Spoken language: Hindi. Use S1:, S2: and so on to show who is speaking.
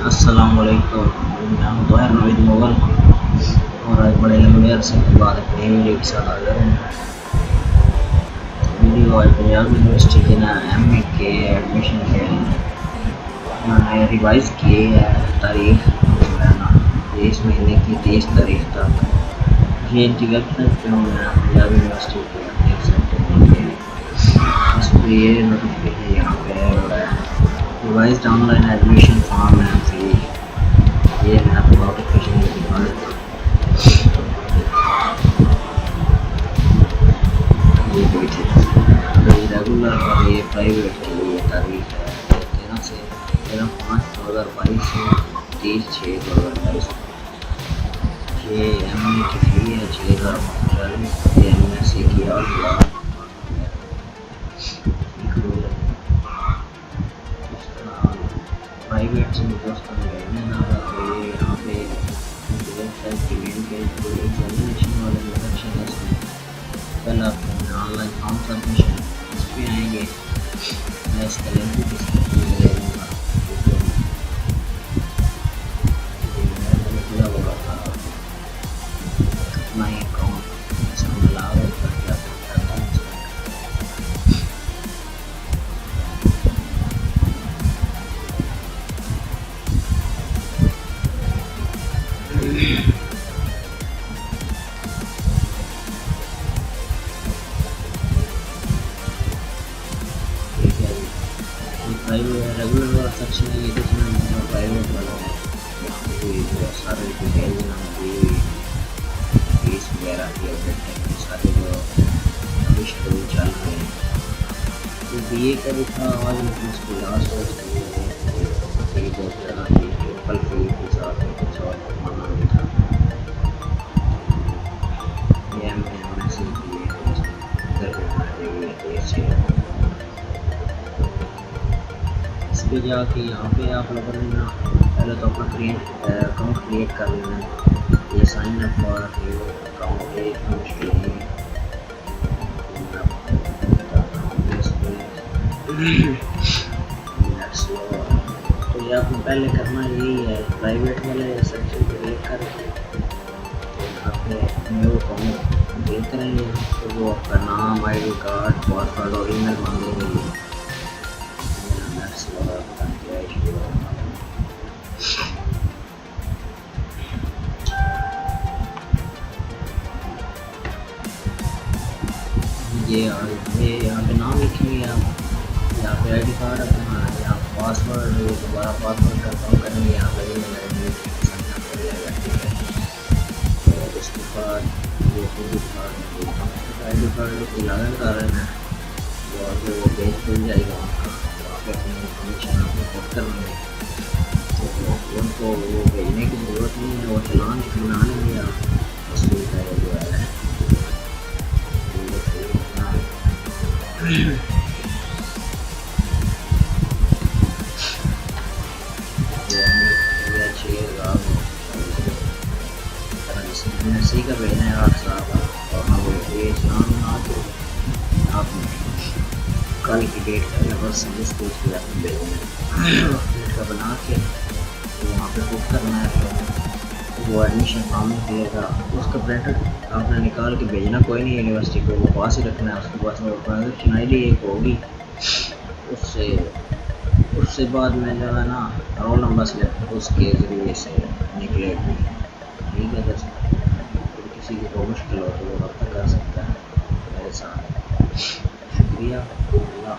S1: अस्सलाम वालेकुम। मैं हूं तोहर नवीद मुगल और आज बड़े लंबे अरसे के बाद एक नई वीडियो के साथ हाजिर हूँ। वीडियो आज पंजाब यूनिवर्सिटी के ना MA के एडमिशन के मैंने रिवाइज किए है तारीख ना 23 महीने की 30 तारीख तक। ये इनकी वेबसाइट पे हूँ मैं पंजाब यूनिवर्सिटी पे देख सकते हैं। इस पर ये नोटिफिकेशन यहाँ पे है रिवाइज्ड ऑनलाइन एडमिशन फॉर्म है फ्री। ये मैं आपको नोटिफिकेशन दिखा देता हूँ। ये देखिए रेगुलर और ये प्राइवेट के लिए तारीख है 13/5/2022 से 30/6/2022। ये MA की फी है 6,000। ये MSc की 8,000। प्राइवेट से दोस्तों ना तो ये यहाँ पे वेबसाइट की मेन पेज को एग्जामिनेशन वाले सेक्शन है। इसमें पहले आपको ऑनलाइन फॉर्म सबमिशन इस पर आएंगे। मैं इसका लिंक भी डिस्क्रिप्शन में दे दूँगा। खुला हुआ था अपना ही अकाउंट इसमें लॉग इन करके अपना अकाउंट प्राइवेट रेगुलर वाला सेक्शन है। ये देखना है प्राइवेट वाला है। यहाँ पे बहुत सारे डिटेल दी हुई फीस वगैरह की अपडेट सारे जो अभी शुरू चल रहे हैं। तो BA का भी था आज लेकिन इसको लास्ट और चाहिए बहुत ज़्यादा थी ट्रिपल फी के साथ कुछ और माना भी था। ये MSc की इधर बैठना चाहिए। इस पर जाके यहाँ पे आप लोगों ने ना पहले तो अपना अकाउंट क्रिएट कर लेना है। ये साइन अप फॉर अकाउंट एक मुश्किल है। तो ये आपको पहले करना यही है प्राइवेट वाले सेक्शन को क्लिक करके आपने न्यू अकाउंट क्रिएट करेंगे। तो वो आपका नाम ID कार्ड पासवर्ड और ईमेल मांगेंगे। ये यहाँ पे नाम लिखेंगे आप। यहाँ पे ID कार्ड अपना यहाँ पासवर्ड दोबारा पासवर्ड कंफर्म करेंगे। यहाँ पे और उसके बाद ये ID कार्ड लॉगिन कर रहे हैं और फिर वो पेज खुल जाएगा वहाँ पे अपनी इन्फॉर्मेशन आपको पुट करनी है। तो उनको वो भेजने की ज़रूरत नहीं है। वो चलान बना लेंगे आप असली का जो है। MSc का भेजना है 8 साल और हाँ वो ये चलान बना के आपने कल की डेट का लगभग संदेश को आपने भेजना है डेट का बना के तो वहाँ पे बुक करना है। तो वो एडमिशन फॉर्म निकलेगा उसका प्रिंटर आपने निकाल के भेजना कोई नहीं यूनिवर्सिटी को। वो पास ही रखना है। उसके पास में ट्रांजेक्शन ID एक होगी। उससे बाद में जो है ना रोल नंबर स्लिप उसके ज़रिए से निकलेगी। ठीक है दोस्तों। किसी की को मुश्किल हो तो वो रब्ता कर सकता है मेरे साथ। शुक्रिया। अल्लाह।